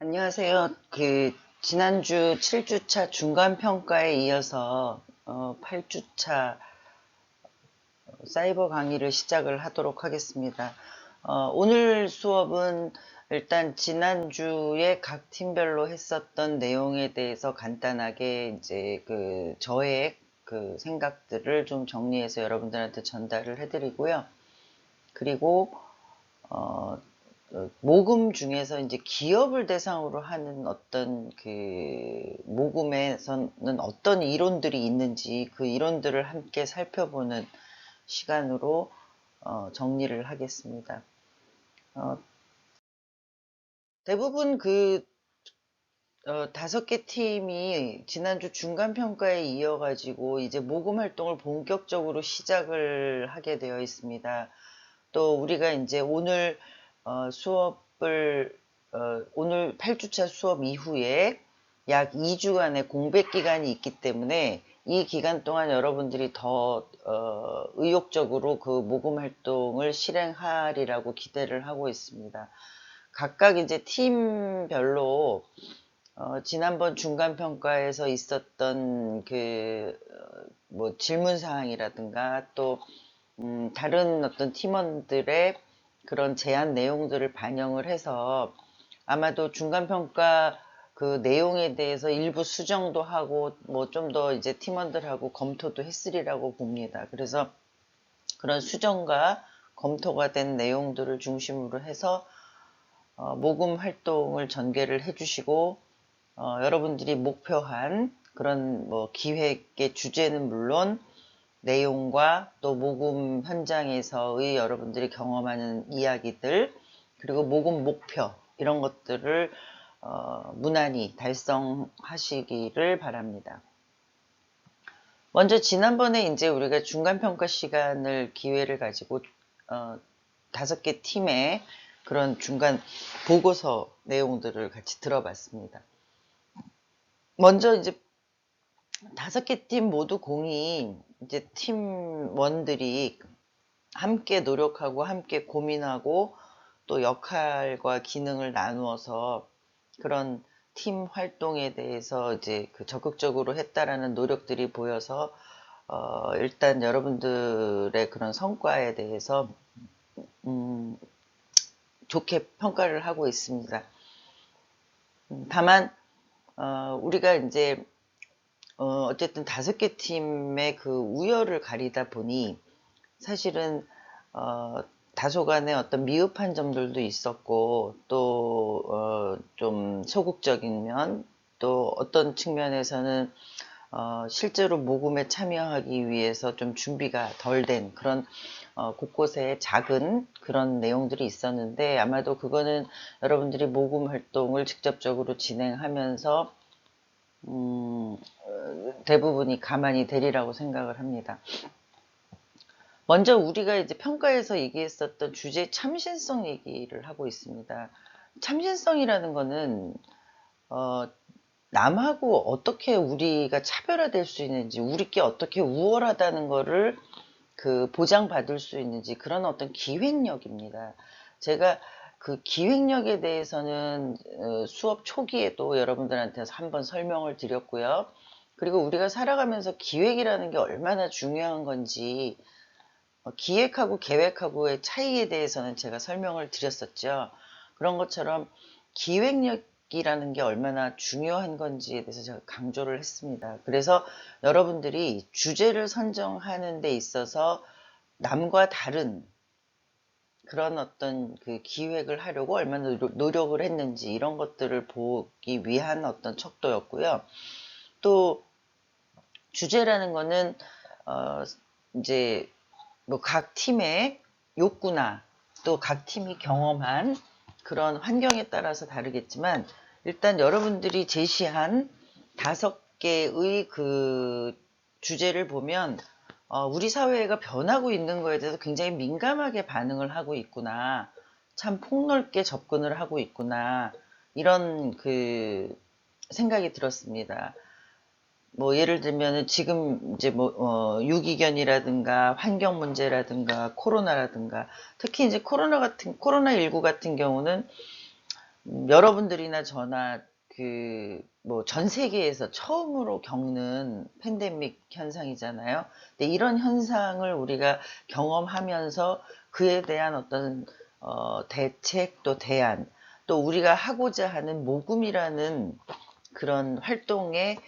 안녕하세요. 지난주 7주차 중간평가에 이어서 8주차 사이버 강의를 시작을 하도록 하겠습니다. 오늘 수업은 일단 지난주에 각 팀별로 했었던 내용에 대해서 간단하게 이제 저의 생각들을 좀 정리해서 여러분들한테 전달을 해드리고요. 그리고 모금 중에서 이제 기업을 대상으로 하는 어떤 모금에서는 어떤 이론들이 있는지 그 이론들을 함께 살펴보는 시간으로 정리를 하겠습니다. 대부분 5개 팀이 지난주 중간평가에 이어가지고 이제 모금 활동을 본격적으로 시작을 하게 되어 있습니다. 또 우리가 이제 오늘 오늘 8주차 수업 이후에 약 2주간의 공백 기간이 있기 때문에 이 기간 동안 여러분들이 더 의욕적으로 그 모금 활동을 실행하리라고 기대를 하고 있습니다. 각각 이제 팀별로 지난번 중간평가에서 있었던 질문 사항이라든가 또 다른 어떤 팀원들의 그런 제안 내용들을 반영을 해서 아마도 중간평가 그 내용에 대해서 일부 수정도 하고 뭐 좀 더 이제 팀원들하고 검토도 했으리라고 봅니다. 그래서 그런 수정과 검토가 된 내용들을 중심으로 해서 모금 활동을 전개를 해주시고 여러분들이 목표한 그런 기획의 주제는 물론 내용과 또 모금 현장에서의 여러분들이 경험하는 이야기들 그리고 모금 목표 이런 것들을 무난히 달성하시기를 바랍니다. 먼저 지난번에 이제 우리가 중간평가 시간을 기회를 가지고 5개 팀의 그런 중간 보고서 내용들을 같이 들어봤습니다. 먼저 이제 5개 팀 모두 공이 이제 팀원들이 함께 노력하고 함께 고민하고 또 역할과 기능을 나누어서 그런 팀 활동에 대해서 이제 적극적으로 했다라는 노력들이 보여서 일단 여러분들의 그런 성과에 대해서 좋게 평가를 하고 있습니다. 다만 우리가 이제 어쨌든 5개 팀의 그 우열을 가리다 보니 사실은 다소간의 어떤 미흡한 점들도 있었고 또 좀 소극적인 면 또 어떤 측면에서는 실제로 모금에 참여하기 위해서 좀 준비가 덜 된 그런 곳곳에 작은 그런 내용들이 있었는데 아마도 그거는 여러분들이 모금 활동을 직접적으로 진행하면서 대부분이 가만히 되리라고 생각을 합니다. 먼저 우리가 이제 평가에서 얘기했었던 주제 참신성 얘기를 하고 있습니다. 참신성이라는 거는 남하고 어떻게 우리가 차별화될 수 있는지, 우리께 어떻게 우월하다는 거를 보장받을 수 있는지 그런 어떤 기획력입니다. 제가 그 기획력에 대해서는 수업 초기에도 여러분들한테 한번 설명을 드렸고요. 그리고 우리가 살아가면서 기획이라는 게 얼마나 중요한 건지 기획하고 계획하고의 차이에 대해서는 제가 설명을 드렸었죠. 그런 것처럼 기획력이라는 게 얼마나 중요한 건지에 대해서 제가 강조를 했습니다. 그래서 여러분들이 주제를 선정하는 데 있어서 남과 다른 그런 어떤 기획을 하려고 얼마나 노력을 했는지 이런 것들을 보기 위한 어떤 척도였고요. 또 주제라는 거는 이제 각 팀의 욕구나 또 각 팀이 경험한 그런 환경에 따라서 다르겠지만 일단 여러분들이 제시한 5개의 주제를 보면 우리 사회가 변하고 있는 거에 대해서 굉장히 민감하게 반응을 하고 있구나. 참 폭넓게 접근을 하고 있구나. 이런 생각이 들었습니다. 예를 들면은 지금 이제 유기견이라든가 환경 문제라든가 코로나라든가 특히 이제 코로나19 같은 경우는 여러분들이나 저나 뭐 전 세계에서 처음으로 겪는 팬데믹 현상이잖아요. 근데 이런 현상을 우리가 경험하면서 그에 대한 어떤 대책 또 대안 또 우리가 하고자 하는 모금이라는 그런 활동에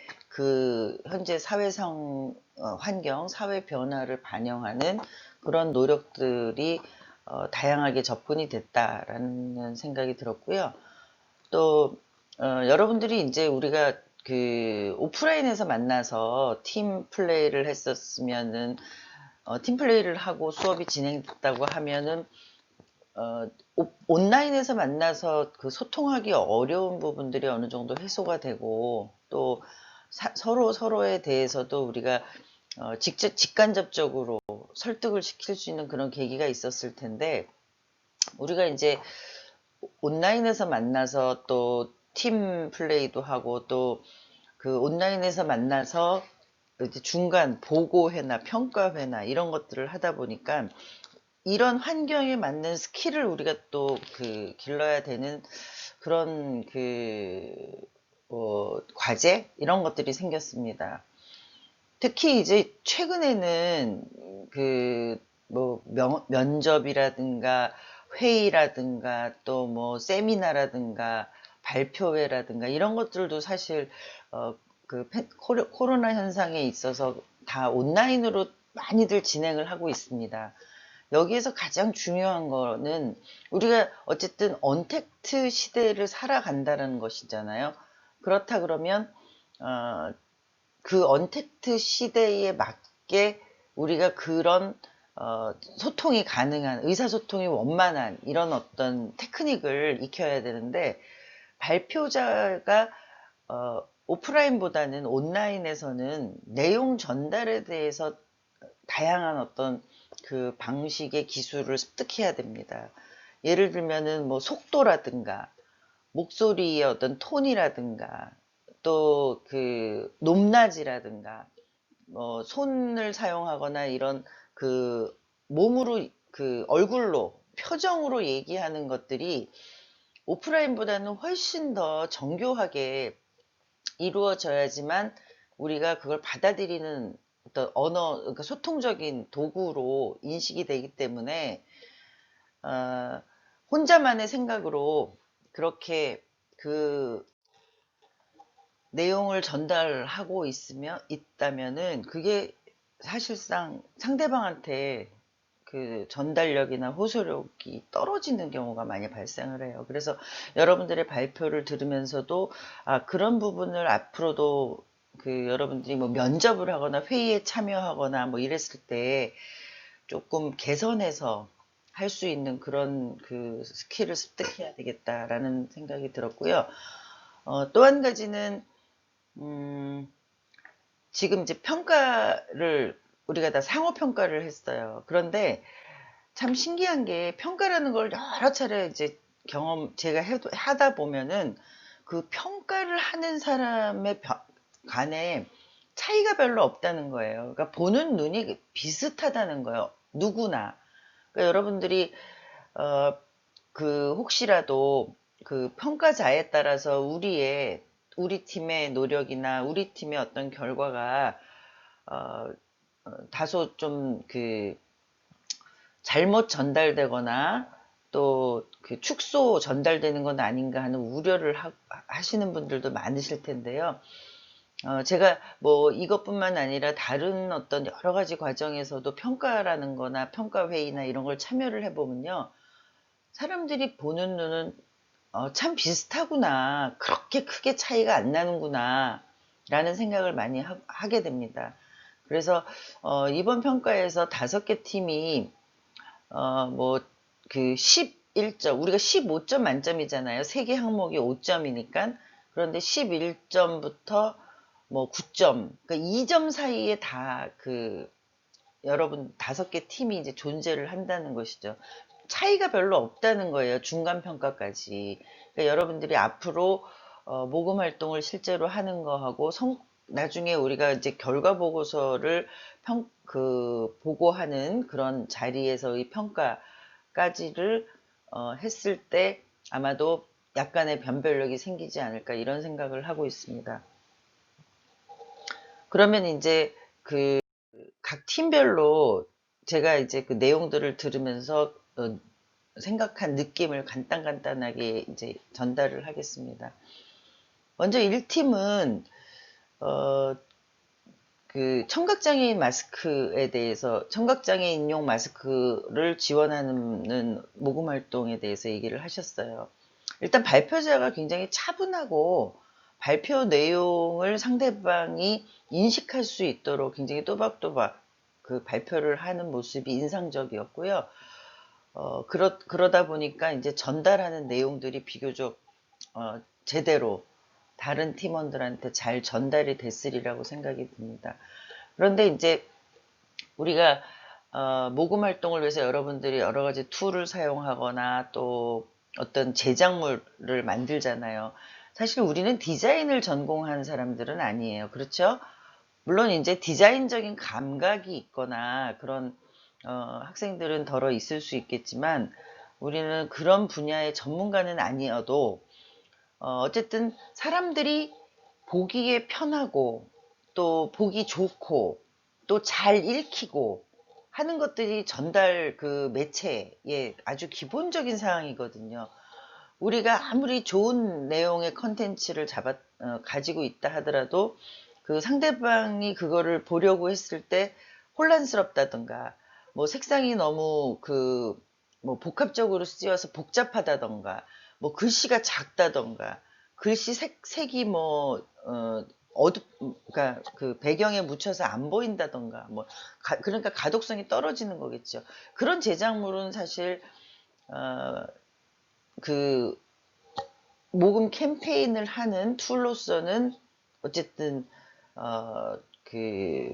현재 사회상 환경, 사회 변화를 반영하는 그런 노력들이 다양하게 접근이 됐다라는 생각이 들었고요. 또 여러분들이 이제 우리가 오프라인에서 만나서 팀 플레이를 했었으면은 팀 플레이를 하고 수업이 진행됐다고 하면은 온라인에서 만나서 소통하기 어려운 부분들이 어느 정도 해소가 되고 또 서로 서로에 대해서도 우리가 직간접적으로 설득을 시킬 수 있는 그런 계기가 있었을 텐데 우리가 이제 온라인에서 만나서 또 팀 플레이도 하고 또 온라인에서 만나서 이제 중간 보고회나 평가회나 이런 것들을 하다 보니까 이런 환경에 맞는 스킬을 우리가 또 길러야 되는 그런 과제 이런 것들이 생겼습니다. 특히 이제 최근에는 뭐 면접이라든가 회의라든가 또 뭐 세미나라든가 발표회라든가 이런 것들도 사실 코로나 현상에 있어서 다 온라인으로 많이들 진행을 하고 있습니다. 여기에서 가장 중요한 거는 우리가 어쨌든 언택트 시대를 살아간다는 것이잖아요. 그렇다 그러면 그 언택트 시대에 맞게 우리가 그런 소통이 가능한 의사소통이 원만한 이런 어떤 테크닉을 익혀야 되는데 발표자가 오프라인보다는 온라인에서는 내용 전달에 대해서 다양한 어떤 방식의 기술을 습득해야 됩니다. 예를 들면은 뭐 속도라든가 목소리의 어떤 톤이라든가 또 높낮이라든가 손을 사용하거나 이런 몸으로 얼굴로 표정으로 얘기하는 것들이 오프라인보다는 훨씬 더 정교하게 이루어져야지만 우리가 그걸 받아들이는 어떤 그러니까 소통적인 도구로 인식이 되기 때문에 혼자만의 생각으로 그렇게 내용을 전달하고 있다면은 그게 사실상 상대방한테 전달력이나 호소력이 떨어지는 경우가 많이 발생을 해요. 그래서 여러분들의 발표를 들으면서도 그런 부분을 앞으로도 여러분들이 뭐 면접을 하거나 회의에 참여하거나 뭐 이랬을 때 조금 개선해서 할 수 있는 그런 스킬을 습득해야 되겠다라는 생각이 들었고요. 또 한 가지는 지금 이제 평가를 우리가 다 상호 평가를 했어요. 그런데 참 신기한 게 평가라는 걸 여러 차례 이제 제가 하다 보면은 평가를 하는 사람의 간에 차이가 별로 없다는 거예요. 그러니까 보는 눈이 비슷하다는 거예요. 누구나. 그러니까 여러분들이 혹시라도 평가자에 따라서 우리 팀의 노력이나 우리 팀의 어떤 결과가 어, 다소 좀 잘못 전달되거나 또 축소 전달되는 건 아닌가 하는 우려를 하시는 분들도 많으실 텐데요. 제가 뭐 이것뿐만 아니라 다른 어떤 여러 가지 과정에서도 평가라는 거나 평가회의나 이런 걸 참여를 해보면요. 사람들이 보는 눈은 참 비슷하구나. 그렇게 크게 차이가 안 나는구나. 라는 생각을 많이 하게 됩니다. 그래서 이번 평가에서 5개 팀이 뭐 11점, 우리가 15점 만점이잖아요. 3개 항목이 5점이니까. 그런데 11점부터 뭐 9점, 그러니까 2점 사이에 다 여러분 5개 팀이 이제 존재를 한다는 것이죠. 차이가 별로 없다는 거예요. 중간 평가까지. 그러니까 여러분들이 앞으로 모금 활동을 실제로 하는 거하고 나중에 우리가 이제 결과 보고서를 보고하는 그런 자리에서의 평가까지를 했을 때 아마도 약간의 변별력이 생기지 않을까 이런 생각을 하고 있습니다. 그러면 이제 그 각 팀별로 제가 이제 그 내용들을 들으면서 생각한 느낌을 간단하게 이제 전달을 하겠습니다. 먼저 1팀은 그 청각장애인 마스크에 대해서 청각장애인용 마스크를 지원하는 모금 활동에 대해서 얘기를 하셨어요. 일단 발표자가 굉장히 차분하고 발표 내용을 상대방이 인식할 수 있도록 굉장히 또박또박 그 발표를 하는 모습이 인상적이었고요. 그러다 보니까 이제 전달하는 내용들이 비교적 제대로 다른 팀원들한테 잘 전달이 됐으리라고 생각이 듭니다. 그런데 이제 우리가 모금 활동을 위해서 여러분들이 여러 가지 툴을 사용하거나 또 어떤 제작물을 만들잖아요. 사실 우리는 디자인을 전공한 사람들은 아니에요. 그렇죠? 물론 이제 디자인적인 감각이 있거나 그런 학생들은 덜어 있을 수 있겠지만 우리는 그런 분야의 전문가는 아니어도 어쨌든 사람들이 보기에 편하고 또 보기 좋고 또 잘 읽히고 하는 것들이 전달 그 매체의 아주 기본적인 사항이거든요. 우리가 아무리 좋은 내용의 컨텐츠를 가지고 있다 하더라도 그 상대방이 그거를 보려고 했을 때 혼란스럽다던가 뭐 색상이 너무 뭐 복합적으로 쓰여서 복잡하다던가 뭐 글씨가 작다던가 글씨 색이 뭐 그러니까 그 배경에 묻혀서 안 보인다던가 뭐 그러니까 가독성이 떨어지는 거겠죠. 그런 제작물은 사실 그 모금 캠페인을 하는 툴로서는 어쨌든 그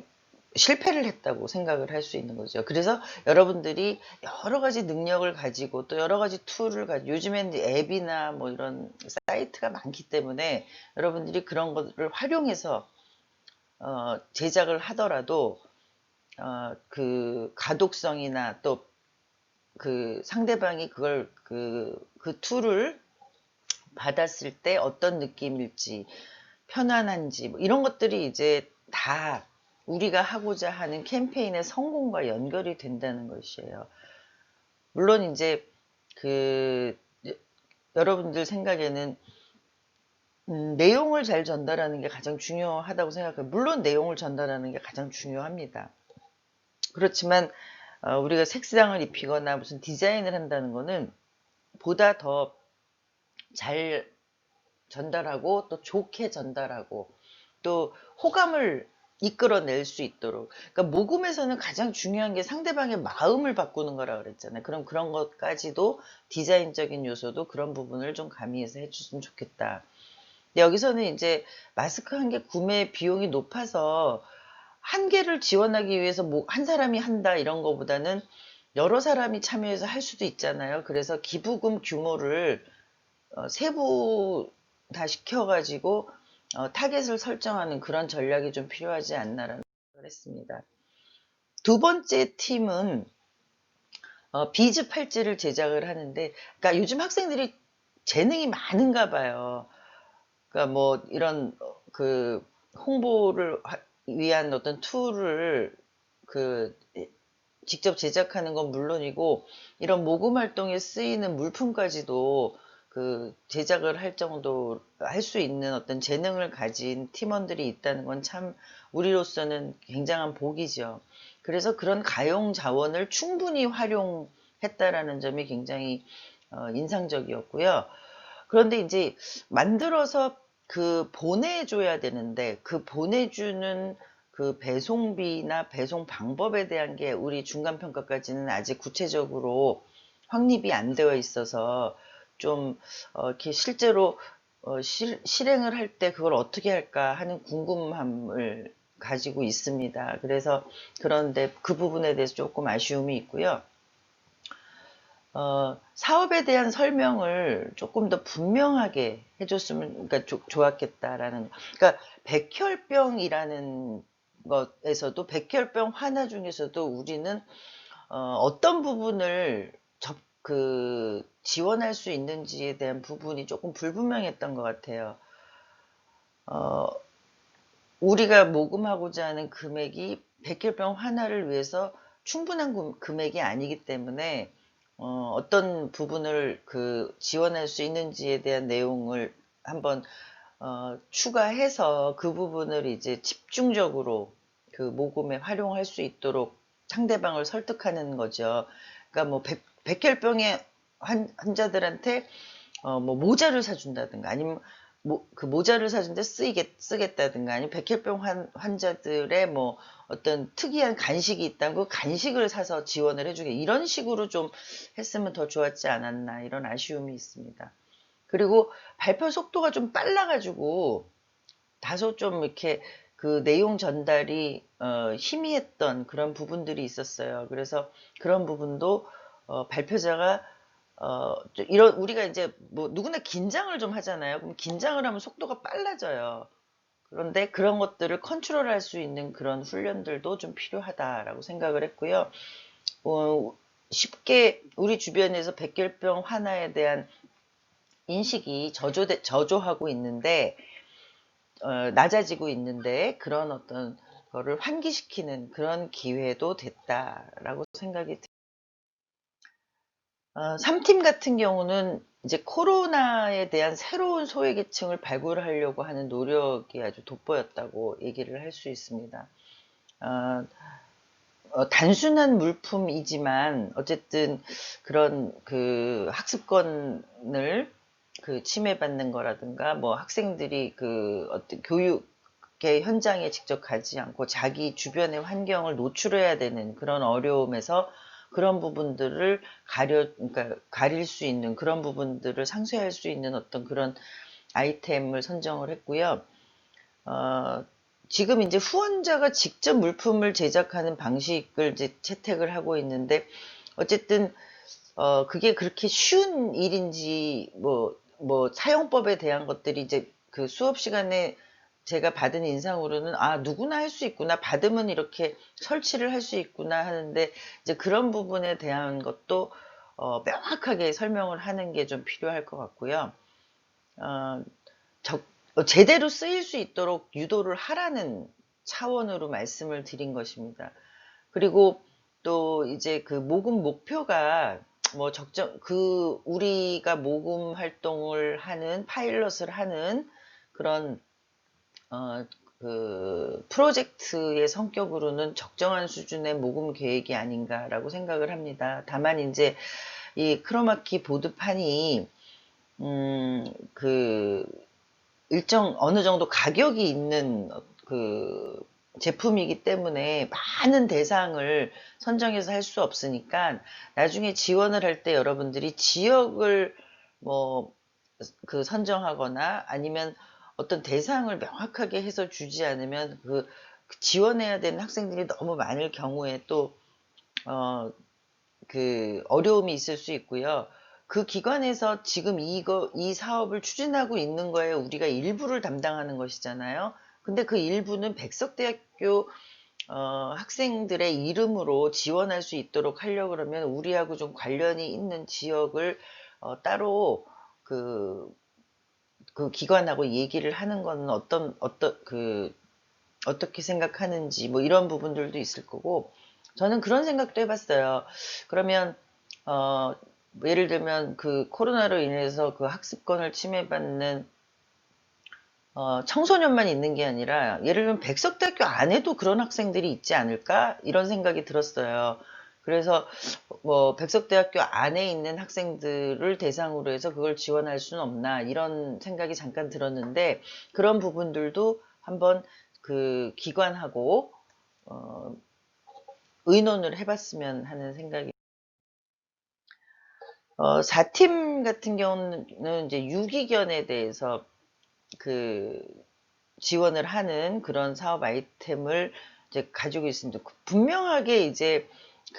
실패를 했다고 생각을 할 수 있는 거죠. 그래서 여러분들이 여러 가지 능력을 가지고 또 여러 가지 툴을 가지고 요즘엔 앱이나 뭐 이런 사이트가 많기 때문에 여러분들이 그런 것을 활용해서 제작을 하더라도 그 가독성이나 또 그 상대방이 그걸 그 툴을 받았을 때 어떤 느낌일지 편안한지 뭐 이런 것들이 이제 다 우리가 하고자 하는 캠페인의 성공과 연결이 된다는 것이에요. 물론 이제 그 여러분들 생각에는 내용을 잘 전달하는 게 가장 중요하다고 생각해요. 물론 내용을 전달하는 게 가장 중요합니다. 그렇지만 우리가 색상을 입히거나 무슨 디자인을 한다는 거는 보다 더 잘 전달하고 또 좋게 전달하고 또 호감을 이끌어낼 수 있도록 그러니까 모금에서는 가장 중요한 게 상대방의 마음을 바꾸는 거라 그랬잖아요. 그럼 그런 것까지도 디자인적인 요소도 그런 부분을 좀 가미해서 해줬으면 좋겠다. 근데 여기서는 이제 마스크 한 개 구매 비용이 높아서 한 개를 지원하기 위해서 뭐 한 사람이 한다 이런 거보다는 여러 사람이 참여해서 할 수도 있잖아요. 그래서 기부금 규모를 세부 다 시켜가지고 타겟을 설정하는 그런 전략이 좀 필요하지 않나라는 생각을 했습니다. 두 번째 팀은 비즈 팔찌를 제작을 하는데, 그러니까 요즘 학생들이 재능이 많은가 봐요. 그러니까 뭐 이런 그 홍보를 위한 어떤 툴을 그 직접 제작하는 건 물론이고 이런 모금 활동에 쓰이는 물품까지도 그 제작을 할 정도 할 수 있는 어떤 재능을 가진 팀원들이 있다는 건 참 우리로서는 굉장한 복이죠. 그래서 그런 가용 자원을 충분히 활용했다라는 점이 굉장히 인상적이었고요. 그런데 이제 만들어서 그 보내줘야 되는데 그 보내주는 그 배송비나 배송 방법에 대한 게 우리 중간평가까지는 아직 구체적으로 확립이 안 되어 있어서 좀 이렇게 실제로 실행을 할 때 그걸 어떻게 할까 하는 궁금함을 가지고 있습니다. 그래서 그런데 그 부분에 대해서 조금 아쉬움이 있고요. 사업에 대한 설명을 조금 더 분명하게 해줬으면, 그러니까 좋았겠다라는, 그러니까 백혈병이라는 것에서도, 백혈병 환아 중에서도 우리는, 어떤 부분을 지원할 수 있는지에 대한 부분이 조금 불분명했던 것 같아요. 우리가 모금하고자 하는 금액이 백혈병 환아를 위해서 충분한 금액이 아니기 때문에 어떤 부분을 지원할 수 있는지에 대한 내용을 한번 추가해서 그 부분을 이제 집중적으로 그 모금에 활용할 수 있도록 상대방을 설득하는 거죠. 그러니까 뭐 백혈병의 환자들한테 뭐 모자를 사준다든가 아니면 그 모자를 사준데 쓰겠다든가 아니면 백혈병 환자들의 뭐 어떤 특이한 간식이 있다면 그 간식을 사서 지원을 해주게 이런 식으로 좀 했으면 더 좋았지 않았나 이런 아쉬움이 있습니다. 그리고 발표 속도가 좀 빨라가지고 다소 좀 이렇게 그 내용 전달이 희미했던 그런 부분들이 있었어요. 그래서 그런 부분도 발표자가 우리가 이제 뭐 누구나 긴장을 좀 하잖아요. 그럼 긴장을 하면 속도가 빨라져요. 그런데 그런 것들을 컨트롤할 수 있는 그런 훈련들도 좀 필요하다라고 생각을 했고요. 쉽게 우리 주변에서 백혈병 환아에 대한 인식이 저조하고 있는데, 낮아지고 있는데, 그런 어떤 거를 환기시키는 그런 기회도 됐다라고 생각이 듭니다. 3팀 같은 경우는 이제 코로나에 대한 새로운 소외계층을 발굴하려고 하는 노력이 아주 돋보였다고 얘기를 할 수 있습니다. 단순한 물품이지만 어쨌든 그런 학습권을 침해받는 거라든가 뭐 학생들이 어떤 교육의 현장에 직접 가지 않고 자기 주변의 환경을 노출해야 되는 그런 어려움에서 그런 부분들을 그러니까 가릴 수 있는 그런 부분들을 상쇄할 수 있는 어떤 그런 아이템을 선정을 했고요. 지금 이제 후원자가 직접 물품을 제작하는 방식을 이제 채택을 하고 있는데, 어쨌든, 그게 그렇게 쉬운 일인지, 사용법에 대한 것들이 이제 그 수업 시간에 제가 받은 인상으로는, 누구나 할 수 있구나. 받으면 이렇게 설치를 할 수 있구나 하는데, 이제 그런 부분에 대한 것도, 명확하게 설명을 하는 게 좀 필요할 것 같고요. 제대로 쓰일 수 있도록 유도를 하라는 차원으로 말씀을 드린 것입니다. 그리고 또 이제 그 모금 목표가 뭐 우리가 모금 활동을 하는 파일럿을 하는 그런 프로젝트의 성격으로는 적정한 수준의 모금 계획이 아닌가라고 생각을 합니다. 다만 이제 이 크로마키 보드판이 일정 어느 정도 가격이 있는 제품이기 때문에 많은 대상을 선정해서 할 수 없으니까 나중에 지원을 할 때 여러분들이 지역을 선정하거나 아니면 어떤 대상을 명확하게 해서 주지 않으면 지원해야 되는 학생들이 너무 많을 경우에 또 어려움이 있을 수 있고요. 그 기관에서 지금 이 사업을 추진하고 있는 거에 우리가 일부를 담당하는 것이잖아요. 근데 그 일부는 백석대학교 학생들의 이름으로 지원할 수 있도록 하려고 그러면 우리하고 좀 관련이 있는 지역을 따로 그 기관하고 얘기를 하는 거는 어떻게 생각하는지 뭐 이런 부분들도 있을 거고, 저는 그런 생각도 해봤어요. 그러면 예를 들면 코로나로 인해서 학습권을 침해받는 청소년만 있는 게 아니라 예를 들면 백석대학교 안에도 그런 학생들이 있지 않을까 이런 생각이 들었어요. 그래서 백석대학교 안에 있는 학생들을 대상으로 해서 그걸 지원할 수는 없나 이런 생각이 잠깐 들었는데, 그런 부분들도 한번 기관하고 의논을 해봤으면 하는 생각이. 4팀 같은 경우는 이제 유기견에 대해서 지원을 하는 그런 사업 아이템을 이제 가지고 있습니다. 분명하게 이제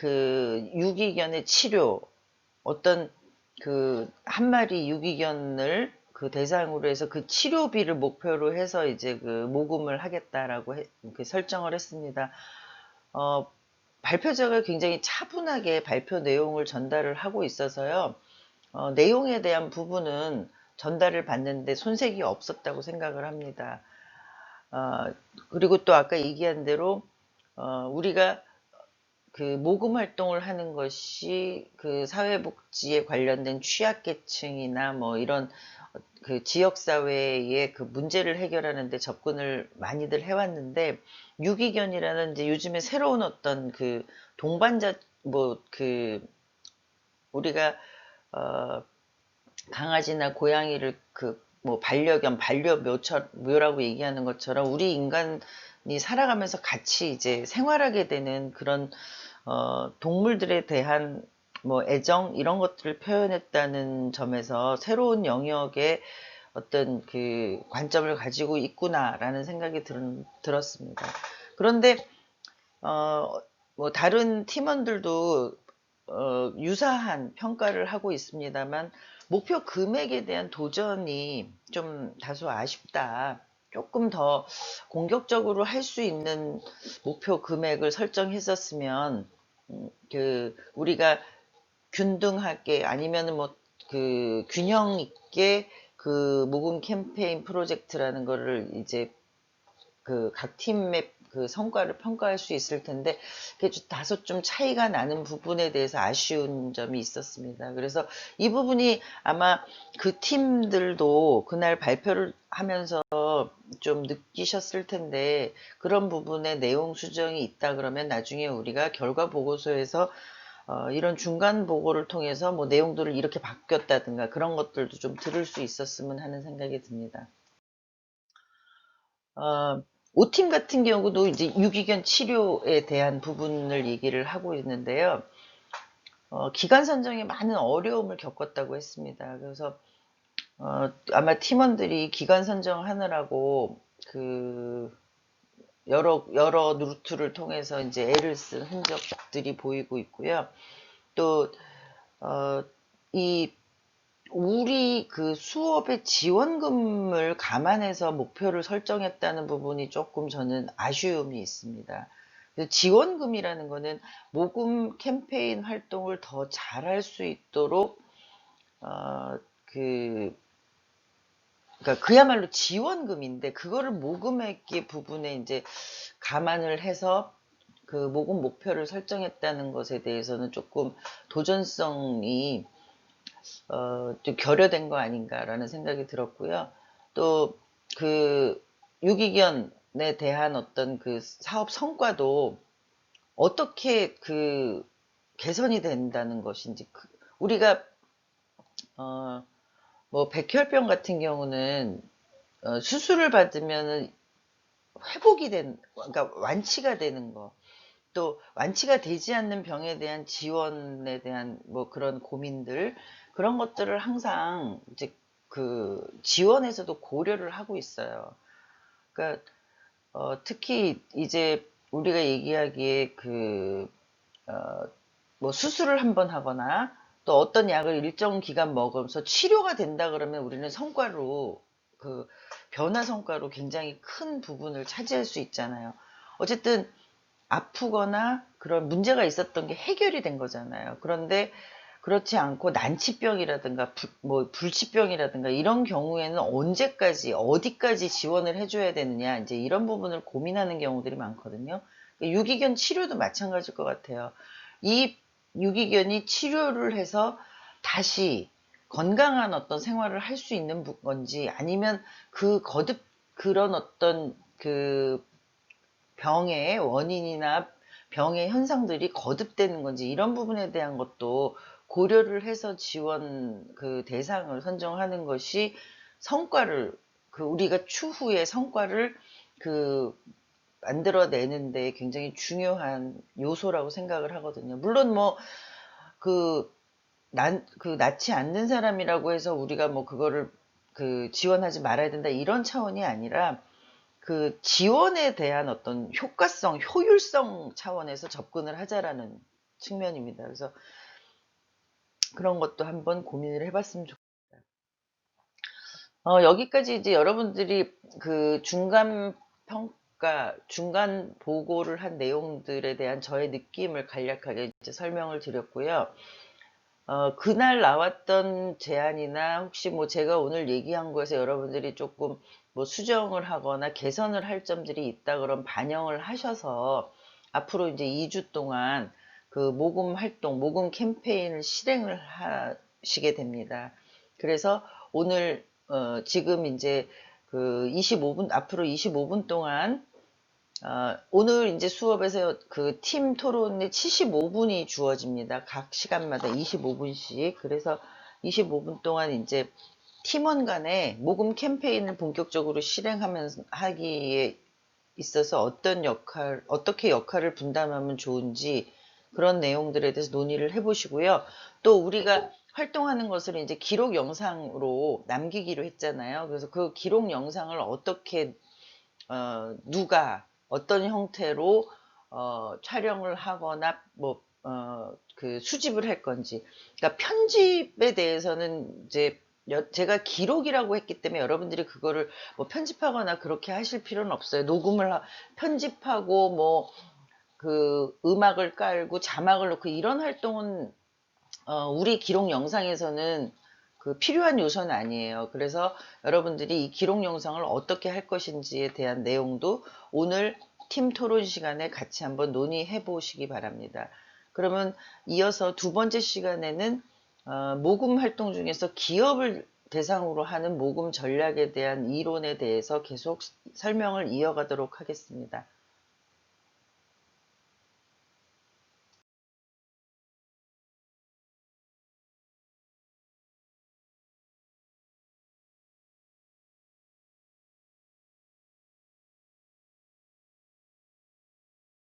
유기견의 치료, 어떤 한 마리 유기견을 대상으로 해서 치료비를 목표로 해서 이제 모금을 하겠다라고 설정을 했습니다. 발표자가 굉장히 차분하게 발표 내용을 전달을 하고 있어서요. 내용에 대한 부분은 전달을 받는데 손색이 없었다고 생각을 합니다. 그리고 또 아까 얘기한 대로 우리가 그 모금 활동을 하는 것이 그 사회복지에 관련된 취약계층이나 뭐 이런 그 지역사회의 그 문제를 해결하는 데 접근을 많이들 해왔는데, 유기견이라는 이제 요즘에 새로운 어떤 그 동반자, 뭐 그 우리가 어 강아지나 고양이를 그 뭐 반려견, 반려묘라고 얘기하는 것처럼 우리 인간이 살아가면서 같이 이제 생활하게 되는 그런 동물들에 대한 뭐 애정 이런 것들을 표현했다는 점에서 새로운 영역의 어떤 그 관점을 가지고 있구나라는 생각이 들었습니다. 그런데 뭐 다른 팀원들도 유사한 평가를 하고 있습니다만, 목표 금액에 대한 도전이 좀 다소 아쉽다. 조금 더 공격적으로 할 수 있는 목표 금액을 설정했었으면, 그 우리가 균등하게 아니면은 뭐 그 균형 있게 그 모금 캠페인 프로젝트라는 거를 이제 그 각 팀의 그 성과를 평가할 수 있을 텐데, 그게 다소 좀 차이가 나는 부분에 대해서 아쉬운 점이 있었습니다. 그래서 이 부분이 아마 그 팀들도 그날 발표를 하면서 좀 느끼셨을 텐데, 그런 부분에 내용 수정이 있다 그러면 나중에 우리가 결과 보고서에서 이런 중간 보고를 통해서 뭐 내용들을 이렇게 바뀌었다든가 그런 것들도 좀 들을 수 있었으면 하는 생각이 듭니다. 어, O팀 같은 경우도 이제 유기견 치료에 대한 부분을 얘기를 하고 있는데요. 기간 선정에 많은 어려움을 겪었다고 했습니다. 그래서 아마 팀원들이 기간 선정하느라고 그 여러 루트를 통해서 이제 애를 쓴 흔적들이 보이고 있고요. 또 이 우리 그 수업의 지원금을 감안해서 목표를 설정했다는 부분이 조금 저는 아쉬움이 있습니다. 지원금이라는 거는 모금 캠페인 활동을 더 잘할 수 있도록 어, 그 그러니까 그야말로 지원금인데, 그거를 모금액의 부분에 이제 감안을 해서 그 모금 목표를 설정했다는 것에 대해서는 조금 도전성이 좀 결여된 거 아닌가라는 생각이 들었고요. 또 그 유기견에 대한 어떤 그 사업 성과도 어떻게 그 개선이 된다는 것인지, 우리가 뭐 백혈병 같은 경우는 수술을 받으면 회복이 그러니까 완치가 되는 거, 또 완치가 되지 않는 병에 대한 지원에 대한 뭐 그런 고민들, 그런 것들을 항상 이제 그 지원에서도 고려를 하고 있어요. 그러니까 특히 이제 우리가 얘기하기에 그 뭐 수술을 한번 하거나 또 어떤 약을 일정 기간 먹으면서 치료가 된다 그러면 우리는 성과로 그 변화 성과로 굉장히 큰 부분을 차지할 수 있잖아요. 어쨌든 아프거나 그런 문제가 있었던 게 해결이 된 거잖아요. 그런데 그렇지 않고 난치병이라든가 뭐 불치병이라든가 이런 경우에는 언제까지 어디까지 지원을 해줘야 되느냐, 이제 이런 부분을 고민하는 경우들이 많거든요. 유기견 치료도 마찬가지일 것 같아요. 이 유기견이 치료를 해서 다시 건강한 어떤 생활을 할 수 있는 건지, 아니면 그 거듭 그런 어떤 그 병의 원인이나 병의 현상들이 거듭되는 건지, 이런 부분에 대한 것도 고려를 해서 지원 그 대상을 선정하는 것이 성과를 그 우리가 추후에 성과를 그 만들어내는데 굉장히 중요한 요소라고 생각을 하거든요. 물론 뭐 그 낫지 않는 사람이라고 해서 우리가 뭐 그거를 그 지원하지 말아야 된다 이런 차원이 아니라, 그 지원에 대한 어떤 효과성, 효율성 차원에서 접근을 하자라는 측면입니다. 그래서 그런 것도 한번 고민을 해봤으면 좋겠다. 여기까지 이제 여러분들이 그 중간 아까 중간 보고를 한 내용들에 대한 저의 느낌을 간략하게 이제 설명을 드렸고요. 그날 나왔던 제안이나 혹시 뭐 제가 오늘 얘기한 거에서 여러분들이 조금 뭐 수정을 하거나 개선을 할 점들이 있다 그럼 반영을 하셔서 앞으로 이제 2주 동안 그 모금 활동, 모금 캠페인을 실행을 하시게 됩니다. 그래서 오늘 지금 이제 그 25분 앞으로 25분 동안 오늘 이제 수업에서 그 팀 토론에 75분이 주어집니다. 각 시간마다 25분씩. 그래서 25분 동안 이제 팀원 간에 모금 캠페인을 본격적으로 실행하면서 하기에 있어서 어떻게 역할을 분담하면 좋은지 그런 내용들에 대해서 논의를 해보시고요. 또 우리가 활동하는 것을 이제 기록 영상으로 남기기로 했잖아요. 그래서 그 기록 영상을 어떻게 누가 어떤 형태로 촬영을 하거나 뭐 그 수집을 할 건지. 그러니까 편집에 대해서는 이제 제가 기록이라고 했기 때문에 여러분들이 그거를 뭐 편집하거나 그렇게 하실 필요는 없어요. 편집하고 뭐 그 음악을 깔고 자막을 넣고 이런 활동은 우리 기록 영상에서는 그 필요한 요소는 아니에요. 그래서 여러분들이 이 기록 영상을 어떻게 할 것인지에 대한 내용도 오늘 팀 토론 시간에 같이 한번 논의해 보시기 바랍니다. 그러면 이어서 두 번째 시간에는 모금 활동 중에서 기업을 대상으로 하는 모금 전략에 대한 이론에 대해서 계속 설명을 이어가도록 하겠습니다.